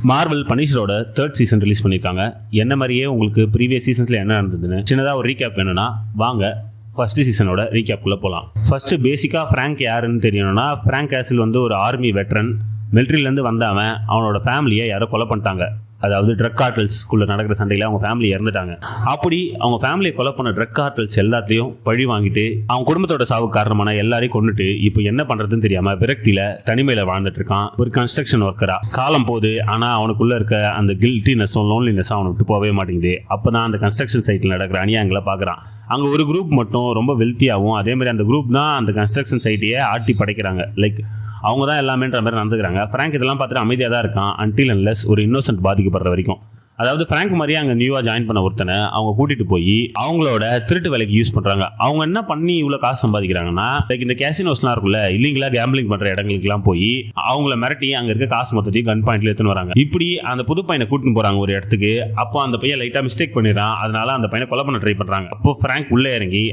Marvel பனிஷரோட 3rd season release பண்ணியிருக்காங்க. என்ன மாதிரியே உங்களுக்கு ப்ரீவியஸ் சீசன்ஸில் என்ன நடந்ததுன்னு சின்னதாக ஒரு ரீகேப் வேணும்னா வாங்க ஃபர்ஸ்ட் சீசனோட ரீகேப்குள்ளே போகலாம். ஃபர்ஸ்ட் பேசிக்காக ஃப்ராங்க் யாருன்னு தெரியணும்னா, ஃப்ராங்க் கேசில் வந்து ஒரு ஆர்மி வெட்ரன். மிலிட்ரியிலேருந்து வந்தவன் அவனோட ஃபேமிலியை யாரோ கொலை பண்ணிட்டாங்க. அதாவது ட்ரக் கார்ட்டல்ஸ்குள்ளே நடக்கிற சண்டையில் அவங்க ஃபேமிலி இறந்துட்டாங்க. அப்படி அவங்க ஃபேமிலியை கொலை பண்ண ட்ரக் கார்ட்டல்ஸ் எல்லாத்தையும் பழி வாங்கிட்டு அவங்க குடும்பத்தோட சாவு காரணமான எல்லாரையும் கொண்டுட்டு இப்போ என்ன பண்ணுறதுன்னு தெரியாமல் விரக்தியில் தனிமையில் வாழ்ந்துட்டு இருக்கான். ஒரு கன்ஸ்ட்ரக்ஷன் ஒர்க்கரா காலம் போகுது, ஆனால் அவனுக்குள்ளே இருக்க அந்த கில்ட்டினஸும் லோன்லினஸும் அவனை விட்டு போகவே மாட்டேங்குது. அப்போ தான் அந்த கன்ஸ்ட்ரக்ஷன் சைட்டில் நடக்கிற அநியாயங்களை பார்க்குறான். அங்கே ஒரு குரூப் மட்டும் ரொம்ப வெல்த்தியாகவும், அதேமாதிரி அந்த குரூப் தான் அந்த கன்ஸ்ட்ரக்ஷன் சைட்டையே ஆட்டி படைக்கிறாங்க. லைக் அவங்க தான் எல்லாமேன்ற மாதிரி நடந்துக்கிறாங்க. ஃப்ராங்க் இதெல்லாம் பார்த்துட்டு அமைதியாக தான் இருக்கான் அன்டில் அன்லெஸ் ஒரு இன்னோசென்ட் பாதிக்கப்படுற வரைக்கும். அதாவது ஃப்ராங்க் மாதிரியே அங்கே நியூவாக ஜாயின் பண்ண ஒருத்தனை அவங்க கூட்டிகிட்டு போய் அவங்களோட திருட்டு வேலைக்கு யூஸ் பண்ணுறாங்க. அவங்க என்ன பண்ணி இவ்வளோ காசு சம்பாதிக்கிறாங்கன்னா, லைக் இந்த கேசினோஸ்லாம் இருக்குல்ல, இல்லீங்களா கேம்பிளிங் பண்ணுற இடங்களுக்குலாம் போய் அவங்கள மிரட்டி அங்கே இருக்க காசு மொத்தத்தையும் கன் பாயிண்ட்ல எடுத்துன்னு வராங்க. இப்படி அந்த புது பையனை கூட்டின்னு போகிறாங்க ஒரு இடத்துக்கு. அப்போ அந்த பையன் லைட்டாக மிஸ்டேக் பண்ணிடுறான். அதனால அந்த பையனை கொலை பண்ண ட்ரை பண்ணுறாங்க. அப்போ ஃப்ராங்க் உள்ளே இறங்கி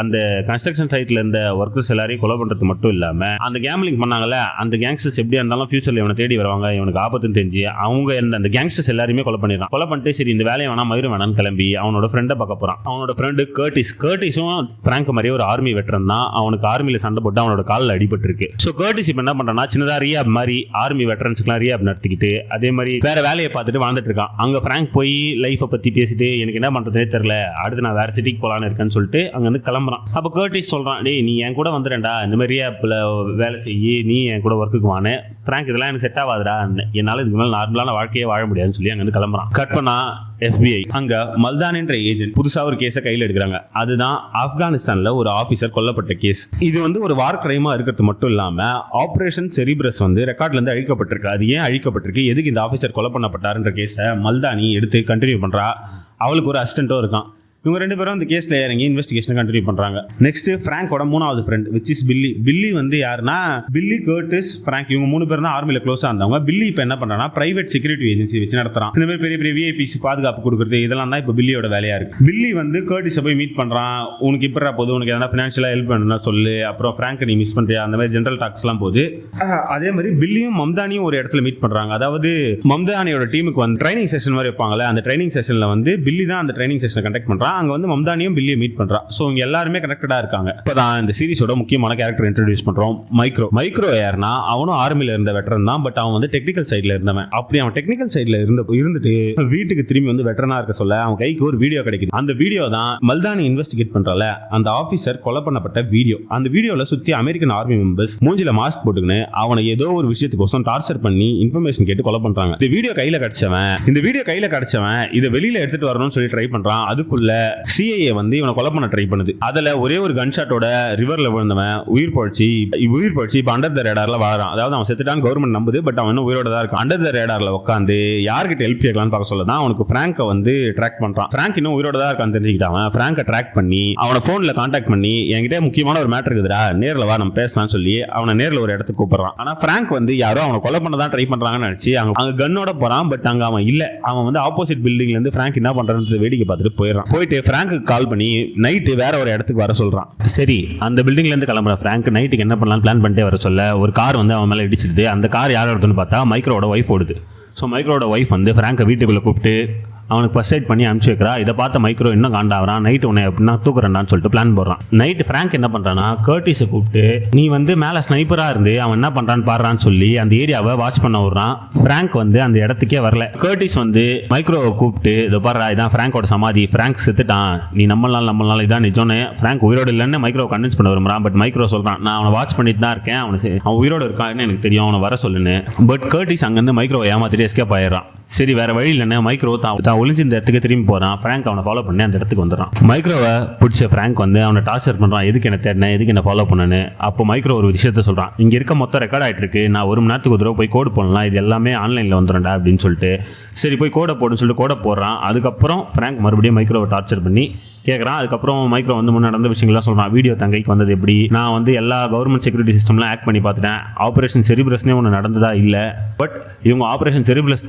அந்த கன்ஸ்ட்ரக்ஷன் சைட்டில் இருந்த ஒர்க்கர்ஸ் எல்லாரையும் கொலை பண்ணுறது மட்டும் இல்லாமல், அந்த கேம்பிளிங் பண்ணாங்கல்ல அந்த கேங்ஸ்டர்ஸ் எப்படியா இருந்தாலும் ஃபியூச்சரில் இவனை தேடி வருவாங்க, இவனுக்கு ஆபத்துன்னு தெரிஞ்சு அவங்க அந்த கேங்ஸ்டர்ஸ் எல்லாருமே கொலை பண்ணிடுறான். கொலை பண்ணிட்டு சரி இந்த வேலையை வேணா மயிரும் வேணான்னு கிளம்பி அவனோட ஃப்ரெண்டை பார்க்க போறான். அவனோட ஃப்ரெண்டு கர்டிஸும் ஃப்ராங்க் மாதிரி ஒரு ஆர்மி வெட்டரன் தான். அவனுக்கு ஆர்மியில சண்டை போட்டு அவனோட காலில் அடிபட்டு இருக்கு. ஸோ கர்டிஸ் இப்போ என்ன பண்றான்னா, சின்னதா ரீஹாப் மாதிரி ஆர்மி வெட்டரன்ஸ்க்குலாம் ரீஹாப் நடத்திக்கிட்டு அதே மாதிரி வேற வேலையை பார்த்துட்டு வாழ்ந்துட்டு இருக்கான். அங்க ஃப்ராங்க் போய் லைஃபை பத்தி பேசிட்டு எனக்கு என்ன பண்றதே தெரியல, அடுத்து நான் வேற சிட்டிக்கு போலான்னு இருக்கேன்னு சொல்லிட்டு அங்க வந்து கிளம்புறான். அப்போ கர்டிஸ் சொல்றான், டேய் நீ என் கூட வந்துடுறேன்டா, இந்த மாதிரி ரீஹாப்ல வேலை செய்யி நீ என் கூட ஒர்க்குக்கு வானே. ஃப்ராங்க் இதெல்லாம் எனக்கு செட் ஆகாதுடா, என்னால் இதுக்கு மேலே நார்மலான வாழ்க்கையே வாழ முடியாதுன்னு சொல்லி அங்க வந்து கிளம்புறான். கட் பண்ணா FBI அங்க மல்தானின்ற ஏஜென்ட் புதுசா ஒரு கேஸை கையில் எடுக்கிறாங்க. அதுதான் ஆப்கானிஸ்தான்ல ஒரு ஆபீசர் கொல்லப்பட்ட கேஸ். இது வந்து ஒரு வார் கிரைமா இருக்கிறது மட்டும் இல்லாம ஆபரேஷன் செரிப்ரஸ் வந்து ரெக்கார்ட்ல இருந்து அழிக்கப்பட்டிருக்கு. அது ஏன் அழிக்கப்பட்டிருக்கு, எதுக்கு இந்த ஆபீசர் கொல்லப்பட்டாருன்ற கேஸை மல்தானி எடுத்து கண்டினியூ பண்றா. அவளுக்கு ஒரு அசிஸ்டன்ட்டும் இருக்கான். இவங்க ரெண்டு பேரும் இந்த கேஸில் இறங்கி இன்வெஸ்டிகேஷன் கண்டினியூ பண்ணுறாங்க. நெக்ஸ்ட் ஃப்ராங்கோட 3வது ஃப்ரெண்ட் விச் இஸ் பில்லி. பில்லி வந்து யாருன்னா, பில்லி, கர்டிஸ், ஃப்ராங்க் இவங்க 3 பேர் தான் ஆர்மியில் க்ளோஸாக இருந்தவங்க. பில்லி இப்போ என்ன பண்ணுறான்னா பிரைவேட் செக்யூரிட்டி ஏஜென்சி வச்சு நடத்துறான். இந்த மாதிரி பெரிய பெரிய விஐபிஸ் பாதுகாப்பு கொடுக்குறது இதெல்லாம் தான் இப்போ பில்லியோட வேலையாக இருக்கு. பில்லி வந்து கர்டிஸை போய் மீட் பண்ணுறான். உனக்கு இப்போ போது, உனக்கு எதனா ஃபினான்ஷியலாக ஹெல்ப் பண்ணணும்னா சொல்லு, அப்புறம் ஃப்ராங்க் நீ மிஸ் பண்ணுறியா, அந்த மாதிரி ஜென்ரல் டாக்ஸ்லாம் போகுது. அதே மாதிரி பில்லியும் மம்தானியும் ஒரு இடத்துல மீட் பண்ணுறாங்க. அதாவது மம்தானியோட டீமுக்கு வந்து ட்ரைனிங் செஷன் மாதிரி வைப்பாங்கல்ல, அந்த ட்ரைனிங் செஷனில் வந்து பில்லி தான் அந்த ட்ரைனிங் செஷனை கண்டக்ட் பண்ணுறான். அங்கே வந்து மம்தானியும் பில்லியை மீட் பண்றா. சோ இங்க எல்லாருமே கனெக்டடா இருக்காங்க. இப்பதான் இந்த சீரிஸோட முக்கியமான கேரக்டர் இன்ட்ரோடியூஸ் பண்றோம், மைக்ரோ யாருன்னா, அவனும் ஆர்மில இருந்த வெட்டரன் தான். பட் அவன் வந்து டெக்னிக்கல் சைட்ல இருந்தவன். அப்படி அவன் டெக்னிக்கல் சைட்ல இருந்துட்டு வீட்டுக்கு திரும்பி வந்து வெட்டரனா இருக்க சொல்ல அவன் கைக்கு ஒரு வீடியோ கிடைக்குது. அந்த வீடியோ தான் மல்தானி இன்வெஸ்டிகேட் பண்றல அந்த ஆபீசர் கொலை பண்ணப்பட்ட வீடியோ. அந்த வீடியோல சுத்தி அமெரிக்கன் ஆர்மி மெம்பர்ஸ் மூஞ்சில மாஸ்க் போட்டுக்கின்னு அவனை ஏதோ ஒரு விஷயத்துக்கோசம் டார்ச்சர் பண்ணி இன்ஃபர்மேஷன் கேட்டு கொலை பண்றாங்க. இந்த வீடியோ கையில கிடைச்சவன் இதை வெளியில எடுத்துட்டு வரணும்னு சொல்லி ட்ரை பண்றான். அதுக்குள்ள CIA வந்து இவனை கொலை பண்ண ட்ரை பண்ணுது. அதுல ஒரே ஒரு கன்ஷாட்டோட ரிவர்ல விழுந்தவன் உயிர் பழிச்சு இப்ப அண்டர் த ரேடார்ல வாழறான். அதாவது அவன் செத்துட்டான் கவர்மெண்ட் நம்புது, பட் அவன் இன்னும் உயிரோட தான் இருக்கான். அண்டர் த ரேடார்ல உட்காந்து யார்கிட்ட ஹெல்ப் கேட்கலான்னு பார்க்க சொல்லதான் அவனுக்கு ஃப்ராங்கை வந்து ட்ராக் பண்றான். ஃப்ராங்க் இன்னும் உயிரோட தான் இருக்கான்னு தெரிஞ்சுக்கிட்டான். ஃப்ராங்கை ட்ராக் பண்ணி அவனை போன்ல கான்டாக்ட் பண்ணி, என்கிட்ட முக்கியமான ஒரு மேட்டர் இருக்குதுடா, நேரில் வா நம்ம பேசலாம்னு சொல்லி அவனை நேரில் ஒரு இடத்துக்கு கூப்பிடுறான். ஆனா ஃப்ராங்க் வந்து யாரோ அவனை கொலை பண்ண தான் ட்ரை பண்றாங்கன்னு நினைச்சு அங்க கன்னோட போறான். பட் அங்க அவன் இல்ல. அவன் வந்து ஆப்போசிட் பில்டிங்ல இருந்து ஃப்ராங்க் என்ன பண்றான்னு வேடிக்கை பார்த்துட்டு போயிட்டு ஃப்ராங்க்கு கால் பண்ணி நைட்டு வேற ஒரு இடத்துக்கு வர சொல்றான். சரி, அந்த பில்டிங்ல இருந்து கிளம்புற ஃப்ராங்க் நைட்டுக்கு என்ன பண்ணலாம் பிளான் பண்ணிட்டே வர சொல்ல ஒரு கார் வந்து அவன் மேல இடிச்சிடுது. அந்த கார் யார் எடுத்துன்னு பார்த்தா மைக்ரோட ஒய்ஃப் ஓடுது. ஸோ மைக்ரோட ஒய்ஃப் வந்து ஃப்ராங்கை வீட்டுக்குள்ள கூப்பிட்டு அவனுக்கு ஃபர்ஸ்ட் எய்ட் பண்ணி அனுப்பிச்சு வைக்கிறா. இதை பார்த்த மைக்ரோ இன்னும் காண்டாகிறான். நைட்டு உன்னை எப்படின்னா தூக்குறேன்டான்னு சொல்லிட்டு பிளான் போடுறான். நைட்டு ஃப்ராங்க் என்ன பண்றான்னா, கர்டிஸை கூப்பிட்டு நீ வந்து மேலே ஸ்னைப்பரா இருந்து அவன் என்ன பண்றான்னு பாடுறான்னு சொல்லி அந்த ஏரியாவை வாட்ச் பண்ண விடுறான். ஃப்ராங்க் வந்து அந்த இடத்துக்கே வரல. கர்டிஸ் வந்து மைக்ரோவை கூப்பிட்டு இதை பாடுறா, இதான் ஃப்ராங்கோட சமாதி, ஃப்ராங்க் செத்துட்டான், நீ நம்மளால இதான் நிஜம்னு ஃப்ராங்க் உயிரோடு இல்லைன்னு மைக்ரோ கன்வின்ஸ் பண்ண விரும்புறான். பட் மைக்ரோ சொல்றான், நான் அவனை வாட்ச் பண்ணிட்டு தான் இருக்கேன், அவன் உயிரோடு இருக்கான்னு எனக்கு தெரியும், அவனை வர சொல்லுன்னு. பட் கர்டிஸ் அங்கேருந்து மைக்ரோவை ஏமாத்திட்டு எஸ்கேப் ஆயிடுறான். சரி, வேற வழி இல்லைன்னு மைக்ரோ தான் ஒளிஞ்சு இந்த இடத்துக்கு திரும்பி போறான். ஃப்ராங்க் அவனை ஃபாலோ பண்ணி அந்த இடத்துக்கு வந்துடுறான். மைக்ரோவை பிடிச்ச ஃப்ராங்க் வந்து அவனை டார்ச்சர் பண்றான், எதுக்கு என்ன தேடினேன், எதுக்கு என்ன ஃபாலோ பண்ணனு. அப்போ மைக்ரோ ஒரு விஷயத்த சொல்றான், இங்க இருக்க மொத்தம் ரெக்கார்ட் ஆயிட்டு இருக்கு, நான் 1 மணி நேரத்துக்கு ஒரு தடவை போய் கோடு போடலாம், இது எல்லாமே ஆன்லைன்ல வந்துடும்டா அப்படின்னு சொல்லிட்டு சரி போய் கோடை போடுன்னு சொல்லிட்டு கோடை போடுறான். அதுக்கப்புறம் ஃப்ராங்க் மறுபடியும் மைக்ரோவை டார்ச்சர் பண்ணி கேட்குறான். அதுக்கப்புறம் மைக்ரோ வந்து முன்னாடி நடந்த விஷயங்கள்லாம் சொல்கிறான். வீடியோ தங்கைக்கு வந்தது எப்படி, நான் வந்து எல்லா கவர்மெண்ட் செக்யூரிட்டி சிஸ்டம்லாம் ஆக்ட் பண்ணி பார்த்துட்டேன், ஆப்ரேஷன் செரிப்ரஸ்னே ஒன்று நடந்ததா இல்லை, பட் இவங்க ஆப்ரேஷன்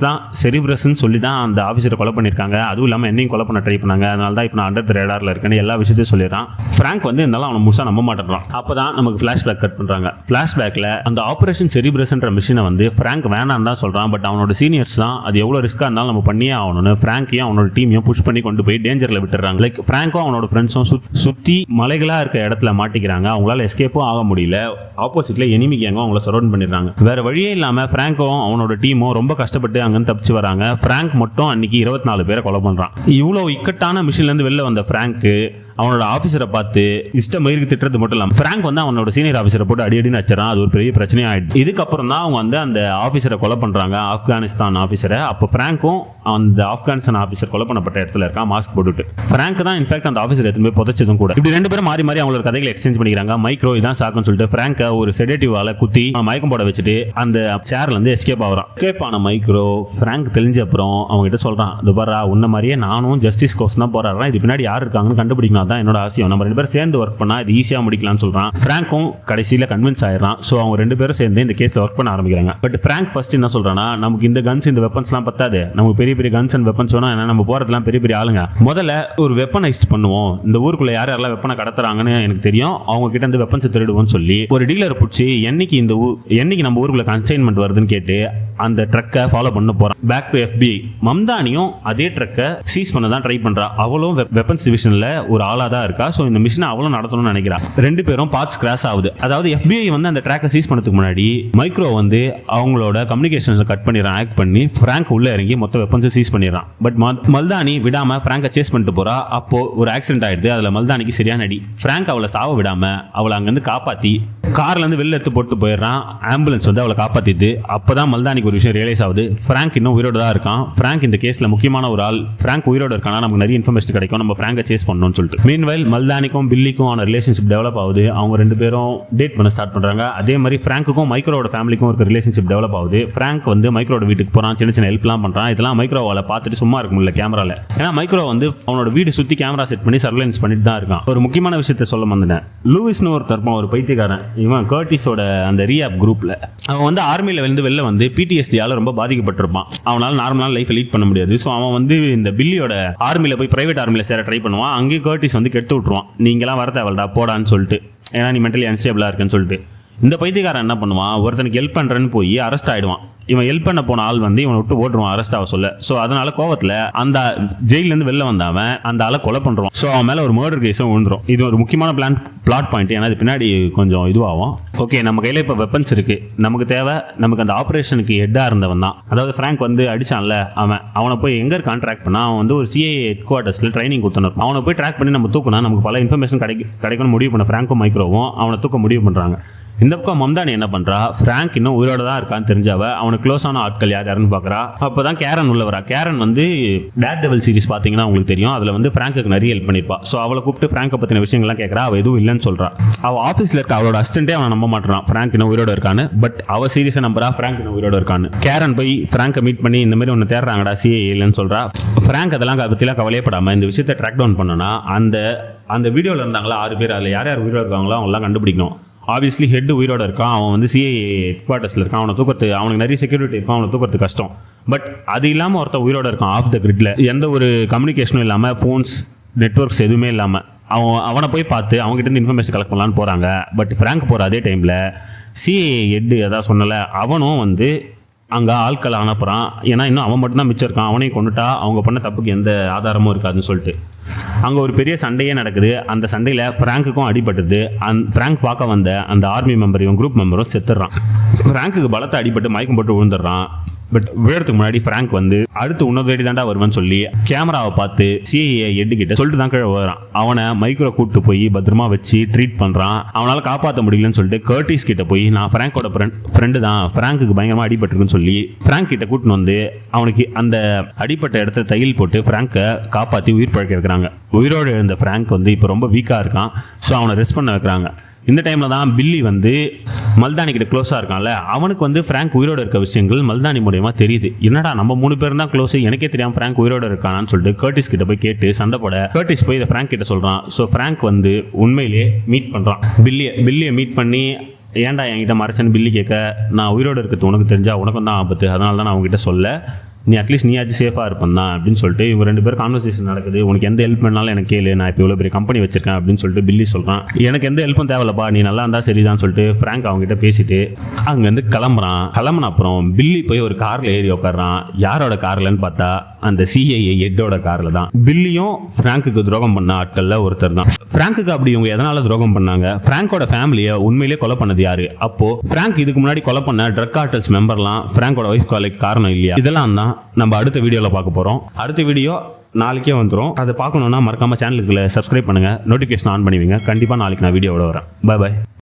செரிப்ரஸ்ன்னு சொல்லி தான் அந்த ஆஃபீஸரை கொலை பண்ணியிருக்காங்க, அதுவும் இல்லாமல் என்னையும் கொலை பண்ண ட்ரை பண்ணாங்க, அதனால தான் இப்போ நான் அண்டர் தி ரேடாரில் இருக்கேன்னு எல்லா விஷயத்தையும் சொல்லிடுறான். ஃப்ராங்க் வந்து இருந்தாலும் அவனை முழுசாக நம்ப மாட்டேறான். அப்போ தான் நமக்கு ஃப்ளாஷ்பேக் கட் பண்ணுறாங்க. ஃப்ளாஷ்பேக்கில் அந்த ஆப்ரேஷன் செரிப்ரஸ்ன்ற மிஷினை வந்து ஃப்ராங்க் வேணான்னு தான் சொல்கிறான். பட் அவனோட சீனியர்ஸ் தான் அது எவ்வளோ ரிஸ்க்காக இருந்தாலும் நம்ம பண்ணியே ஆகணும்னு ஃப்ராங்கையும் அவனோட டீமையும் புஷ் பண்ணி கொண்டு போய் டேஞ்சரில் விட்டுறாங்க. லைக் ஃப்ராங்கும் அவனோட ஃப்ரெண்ட்ஸும் சுற்றி மலைகளாக இருக்க இடத்துல மாட்டிக்கிறாங்க. அவங்களால எஸ்கேப்பும் ஆக முடியல. ஆப்போசிட்ல எனிமி கேங்கும் அவங்கள சரௌண்ட் பண்ணிடுறாங்க. வேற வழியே இல்லாமல் ஃப்ராங்கும் அவனோட டீமும் ரொம்ப கஷ்டப்பட்டு அங்கேருந்து தப்பிச்சு வராங்க. ஃப்ராங்க் மட்டும் அன்னைக்கு 24 பேரை கொலை பண்ணுறான். இவ்வளோ இக்கட்டான மிஷின்லேருந்து வெளில வந்த ஃப்ராங்க்கு அவனோட ஆஃபீஸரை பார்த்து இஷ்டமயிருக்கு திட்டுறது மட்டும் இல்லாமல் ஃப்ராங்க் வந்து அவனோட சீனியர் ஆஃபீஸரை போட்டு அடின்னு வச்சிடறான். அது ஒரு பெரிய பிரச்சனையாக ஆயிடுச்சு. இதுக்கப்புறம் தான் அவங்க வந்து அந்த ஆஃபீஸரை கொலை பண்ணுறாங்க, ஆப்கானிஸ்தான் ஆஃபீஸரை. அப்போ ஃப்ராங்க்கும் அந்த ஆப்கானிஸ்தான் ஆஃபீஸர் கொலை பண்ணப்பட்ட இடத்துல இருக்கான் மாஸ்க் போட்டுட்டு. ஃப்ராங்க் தான் இன்ஃபேக்ட் அந்த ஆஃபீஸர் எடுத்து போய் புதைச்சதும் கூட. இப்படி 2 பேரும் மாறி மாறி அவங்களோட கதைகளை எக்ஸ்சேஞ்ச் பண்ணிக்கிறாங்க. மைக்ரோ இதான் சாக்குன்னு சொல்லிட்டு ஃப்ராங்கை ஒரு செடேட்டிவால குத்தி மயக்கம் போட வச்சுட்டு அந்த சேர்ல இருந்து எஸ்கேப் ஆகிறான். எஸ்கேப் ஆன மைக்ரோ ஃப்ராங்க் தெரிஞ்ச அப்புறம் அவங்க கிட்ட சொல்றான், இது பாரா உன்ன மாதிரியே நானும் ஜஸ்டிஸ் கோர்ஸ் தான் போராடுறேன், இது பின்னாடி யார் இருக்காங்கன்னு கண்டுபிடிக்கணும், தான் என்னோட ஆசையம், நம்ம 2 பேரும் சேர்ந்து ஒர்க் பண்ணா இது ஈஸியாக முடிக்கலாம்னு சொல்றான். ஃப்ராங்க்கும் கடைசியில் கன்வின்ஸ் ஆயிடுறான். ஸோ அவங்க 2 பேரும் சேர்ந்து இந்த கேஸில் ஒர்க் பண்ண ஆரம்பிக்கிறாங்க. பட் ஃப்ராங்க் ஃபர்ஸ்ட் என்ன சொல்றான்னா, நமக்கு இந்த கன்ஸ் இந்த வெப்பன்ஸ்லாம் பத்தாது, நமக்கு பெரிய பெரிய கன்ஸ் அண்ட் வெப்பன்ஸ் வேணும், ஏன்னா நம்ம போறதுலாம் பெரிய பெரிய ஆளுங்க, முதல்ல ஒரு வெப்பனைஸ்ட் பண்ணுவோம், இந்த ஊருக்குள்ள யார் யாரெல்லாம் வெப்பனை கடத்துறாங்கன்னு எனக்கு தெரியும், அவங்க கிட்ட இருந்து வெப்பன்ஸ் திருடுவோம்னு சொல்லி ஒரு டீலரை பிடிச்சி என்னைக்கு நம்ம ஊருக்குள்ள கன்சைன்மெண்ட் வருதுன்னு கேட்டு அந்த ட்ரக்கை ஃபாலோ பண்ண போறான். Back to FBI. மம்தானியும் அதே ட்ரக்கை சீஸ் பண்ண தான் ட்ரை பண்றா. அவளும் வெப்பன்ஸ் டிவிஷன்ல ஒரு ஆளா தான் இருக்கா. ஸோ இந்த மிஷினை அவளும் நடத்தணும்னு நினைக்கிறா. 2 பேரும் பார்ட்ஸ் கிராஸ் ஆகுது. அதாவது FBI வந்து அந்த ட்ராக்கை சீஸ் பண்ணதுக்கு முன்னாடி மைக்ரோ வந்து அவங்களோட கம்யூனிகேஷன்ஸை கட் பண்ணிடுறான். ஆக்ட் பண்ணி ஃப்ராங்க் உள்ள இறங்கி மொத்த வெப்பன்ஸை சீஸ் பண்ணிடுறான். பட் மல்தானி விடாம ஃப்ராங்கை சேஸ் பண்ணிட்டு போறா. அப்போ ஒரு ஆக்சிடென்ட் ஆயிடுது. அதுல மல்தானிக்கு சரியான அடி. ஃப்ராங்க் அவளை சாவ விடாம அவளை அங்கிருந்து காப்பாத்தி கார்ல இருந்து வெளில எடுத்து போட்டு போயிடுறான். ஆம்புலன்ஸ் வந்து அவளை காப்பாத்திது. அப்பதான் மல்தானிக்கு ஒரு விஷயம் ரியலைஸ் ஆகுது, ஃப்ராங்க் இன்னும் உயிரோட தான் இருக்கான். ஃப்ராங்க் இந்த கேஸ்ல முக்கியமான ஒரு ஆள். ஃப்ராங்க் உயிரோட இருக்கானா, நமக்கு நிறைய இன்ஃபர்மேஷன் கிடைக்கும், நம்ம ஃப்ராங்கை சேஸ் பண்ணணும்னு சொல்லிட்டு. மீன்வைல் மல்தானிக்கும் பில்லிக்கும் ஆன ரிலேஷன்ஷிப் டெவலப் ஆகுது. அவங்க 2 பேரும் டேட் பண்ண ஸ்டார்ட் பண்றாங்க. அதே மாதிரி ஃப்ராங்க்குக்கும் மைக்ரோட ஃபேமிலிக்கும் ஒரு ரிலேஷன்ஷிப் டெவலப் ஆகுது. ஃப்ராங்க் வந்து மைக்ரோட வீட்டுக்கு போறான், சின்ன சின்ன ஹெல்ப்லாம் பண்றான். இதெல்லாம் மைக்ரோவால பார்த்துட்டு சும்மா இருக்க முடியல கேமரால. ஏன்னா மைக்ரோ வந்து அவனோட வீடு சுத்தி கேமரா செட் பண்ணி சர்வேலன்ஸ் பண்ணிட்டு தான் இருக்கான். ஒரு முக்கியமான விஷயத்த சொல்ல வந்தேன். லூயிஸ்னு ஒருத்தர் இருப்பான், ஒரு பைத்தியக்காரன். இவன் கர்டிஸோட அந்த ரீஆப் குரூப்ல அவன் வந்து ஆர்மியில வெளில வந்து PTSD-ஆல ரொம்ப பாதிக்கப்பட்டிருப்பான். அவனால நார்மலான லைஃப் லீட் பண்ண முடியாது. ஸோ அவன் வந்து இந்த பில்லியோட ஆர்மியில போய் பிரைவேட் ஆர்மியில சேர ட்ரை பண்ணுவான். அங்கேயும் கர்டிஸ் வந்து கெடுத்து விட்டுருவான், நீங்களாம் வர தேவைடா போடான்னு சொல்லிட்டு, ஏன்னா நீ மென்டலி அன்ஸ்டேபிளா இருக்குன்னு சொல்லிட்டு. இந்த பைத்தியக்காரன் என்ன பண்ணுவான், ஒருத்தனுக்கு ஹெல்ப் பண்றேன்னு போய் அரெஸ்ட் ஆயிடுவான். இவன் ஹெல்ப் பண்ண போன ஆள் வந்து இவனை விட்டு ஓட்டுருவான் அரெஸ்ட் ஆக சொல்ல. ஸோ அதனால கோவத்தில் அந்த ஜெயிலேருந்து வெளில வந்தவன் அந்த ஆளை கொலை பண்ணுறான். ஸோ அவன் மேலே ஒரு மர்டர் கேஸும் விழுந்துரும். இது ஒரு முக்கியமான பிளாட் பாயிண்ட். ஏன்னா இது பின்னாடி கொஞ்சம் இதுவாகும். ஓகே, நம்ம கையில் இப்போ வெப்பன்ஸ் இருக்கு, நமக்கு தேவை, நமக்கு அந்த ஆப்ரேஷனுக்கு ஹெட்டாக இருந்தவன் தான், அதாவது ஃப்ராங்க் வந்து அடிச்சான்ல அவனை போய் எங்கே கான்ட்ராக்ட் பண்ணா, அவன் வந்து ஒரு CIA ஹெட் குவார்ட்டர்ஸில் ட்ரைனிங் கொடுத்துணும். அவனை போய் ட்ராக் பண்ணி நம்ம தூக்கணும், நமக்கு பல இன்ஃபர்மேஷன் கிடைக்கணும் முடிவு பண்ண ஃப்ராங்க்கும் மைக்ரோவும் அவனை தூக்க முடிவு பண்ணுறாங்க. இந்த பக்கம் மம்தானி என்ன பண்றா, ஃப்ராங்க் இன்னும் உயிரோட தான் இருக்கான்னு தெரிஞ்சாவ அவனுக்கு க்ளோஸான ஆட்கள் யாருன்னு பாக்குறா. அப்பதான் கேரன் உள்ள வரா. கேரன் வந்து டேட் டெவில் சீரிஸ் பாத்தீங்கன்னா உங்களுக்கு தெரியும், அதுல வந்து ஃப்ராங்க்கு நிறைய ஹெல்ப் பண்ணிருப்பா. ஸோ அவளை கூப்பிட்டு ஃப்ராங்கை பத்தின விஷயங்கள்லாம் கேட்கறா. அவ எதுவும் இல்லைன்னு சொல்றா. அவ ஆஃபீஸ்ல இருக்க அவளோட அசிஸ்டன்டே அவனை நம்ப மாட்டான் ஃப்ராங்க் இன்னும் உயிரோட இருக்கான்னு. பட் அவ சீரியஸா நம்புறா ஃப்ராங்க் இன்னும் உயிரோட இருக்கான்னு. கேரன் போய் ஃப்ராங்கை மீட் பண்ணி இந்த மாதிரி ஒன்று தேடுறாங்கடா CIA இல்லைன்னு சொல்றா. ஃப்ராங்க் அதெல்லாம் பத்திலாம் கவலையப்படாம இந்த விஷயத்தை ட்ராக் டவுன் பண்ணனா அந்த வீடியோவில் இருந்தாங்களா 6 பேர், அதில் யார் யார் உயிரோட இருக்காங்களோ அவங்களாம் கண்டுபிடிக்கணும். ஆப்வியஸ்லி ஹெட் உயிரோட இருக்கான், அவன் வந்து CIA ஹெட் குவார்ட்டர்ஸில் இருக்கான், அவனை தூக்கத்து அவனுக்கு நிறைய செக்யூரிட்டி இருக்கும், அவனை தூக்கத்து கஷ்டம். பட் அது இல்லாமல் ஒருத்தர் உயிரோட இருக்கான் ஆஃப் த கிரிட்ல, எந்த ஒரு கம்யூனிகேஷனும் இல்லாமல், ஃபோன்ஸ் நெட்ஒர்க்ஸ் எதுவுமே இல்லாமல். அவனை போய் பார்த்து அவங்ககிட்ட இருந்து இன்ஃபர்மேஷன் கலெக்ட் பண்ணலான்னு போகிறாங்க. பட் ஃப்ராங்க் போகிற அதே டைமில் CIA ஹெட் அதான் சொன்னல, அவனும் வந்து அங்கே ஆட்களை அனுப்புகிறான். ஏன்னா இன்னும் அவன் மட்டும்தான் மிச்சம் இருக்கான், அவனையும் கொண்டுட்டா அவங்க பண்ண தப்புக்கு எந்த ஆதாரமும் இருக்காதுன்னு சொல்லிட்டு அங்கே ஒரு பெரிய சண்டையே நடக்குது. அந்த சண்டையில் ஃப்ராங்க்குக்கும் அடிபட்டுது. ஃப்ராங்க் பார்க்க வந்த அந்த ஆர்மி மெம்பர் இவன் குரூப் மெம்பரும் செத்துடுறான். ஃப்ராங்க்குக்கு பலத்தை அடிபட்டு மயக்கம் போட்டு விழுந்துடுறான். பட் விழுறதுக்கு முன்னாடி ஃப்ராங்க் வந்து அடுத்து உன்னோட தேடி தாண்டா வருவேன்னு சொல்லி கேமராவை பார்த்து CIA ஹெட் கிட்ட சொல்லிட்டு தான் கீழே வரான். அவனை மைக்ரோ கூப்பிட்டு போய் பத்திரமா வச்சு ட்ரீட் பண்ணுறான். அவனால் காப்பாற்ற முடியலன்னு சொல்லிட்டு கர்டிஸ் கிட்ட போய் நான் ஃப்ராங்கோட ஃப்ரெண்டு தான், ஃப்ராங்க்கு பயங்கரமாக அடிபட்டுருக்குன்னு சொல்லி ஃப்ராங்க் கிட்ட கூட்டின்னு வந்து அவனுக்கு அந்த அடிப்பட்ட இடத்துல தையல் போட்டு ஃப்ராங்கை காப்பாற்றி உயிர் பழக்க வைக்கிறாங்க. உயிரோடு இருந்த ஃப்ராங்க் வந்து இப்போ ரொம்ப வீக்காக இருக்கான். ஸோ அவனை ரெஸ்ட் பண்ண வைக்கிறாங்க. இந்த டைமில் தான் பில்லி வந்து மல்தானி கிட்ட க்ளோஸாக இருக்கான்ல, அவனுக்கு வந்து ஃப்ராங்க் உயிரோடு இருக்க விஷயங்கள் மல்தானி மூலியமாக தெரியுது. என்னடா நம்ம 3 பேர் தான் க்ளோஸ், எனக்கே தெரியாமல் ஃப்ராங்க் உயிரோடு இருக்கானான்னு சொல்லிட்டு கர்டிஸ் கிட்ட போய் கேட்டு சண்டை போட கர்டிஸ் போய் இதை ஃப்ராங்க் கிட்ட சொல்கிறான். ஸோ ஃப்ராங்க் வந்து உண்மையிலேயே மீட் பண்ணுறான் பில்லியை மீட் பண்ணி, ஏன்டா என்கிட்ட மறைச்சேன்னு பில்லி கேட்க, நான் உயிரோடு இருக்கிறது உனக்கு தெரிஞ்சா உனக்கும் தான் ஆபத்து, அதனால தான் நான் அவங்ககிட்ட சொல்ல, நீ அட்லீஸ்ட் நீயாச்சும் சேஃபாக இருப்பேன் தான் அப்படின்னு சொல்லிட்டு இவங்க 2 பேர் கான்வர்சேஷன் நடக்குது. உனக்கு எந்த ஹெல்ப் பண்ணாலும் எனக்கு கேளு, நான் இப்போ இவ்வளோ பெரிய கம்பெனி வச்சிருக்கேன் அப்படின்னு சொல்லிட்டு பில்லி சொல்கிறான். எனக்கு எந்த ஹெல்ப்பும் தேவையில்லப்பா, நீ நல்லா இருந்தால் சரிதான் சொல்லிட்டு ஃப்ராங்க் அவங்ககிட்ட பேசிட்டு அங்கேருந்து கிளம்புன அப்புறம் பில்லி போய் ஒரு காரில் ஏறி உட்காடுறான். யாரோட கார்லன்னு பார்த்தா அந்த CIA ஹெட்டோட காரில் தான். பில்லியும் ஃப்ராங்க்குக்கு துரோகம் பண்ண ஆட்களில் ஒருத்தர் தான். ஃப்ராங்க்குக்கு அப்படி இவங்க எதனால துரோகம் பண்ணாங்க, ஃப்ராங்கோட ஃபேமிலியை உண்மையிலேயே கொலை பண்ணது யாரு, அப்போ ஃப்ராங்க் இதுக்கு முன்னாடி கொலை பண்ண ட்ரக் கார்ட்டல்ஸ் மெம்பர்லாம் ஃப்ராங்கோட ஒய்ஃப் கொலைக்கு காரணம் இல்லையா, இதெல்லாம் தான் நம்ம அடுத்த வீடியோவில் பார்க்க போகிறோம். அடுத்த வீடியோ நாளைக்கே வந்துடும். அதை பார்க்கணுன்னா மறக்காமல் சேனலுக்கு சப்ஸ்கிரைப் பண்ணுங்கள், நோட்டிஃபிகேஷன் ஆன் பண்ணுவீங்க. கண்டிப்பாக நாளைக்கு நான் வீடியோவோட வரேன். பை.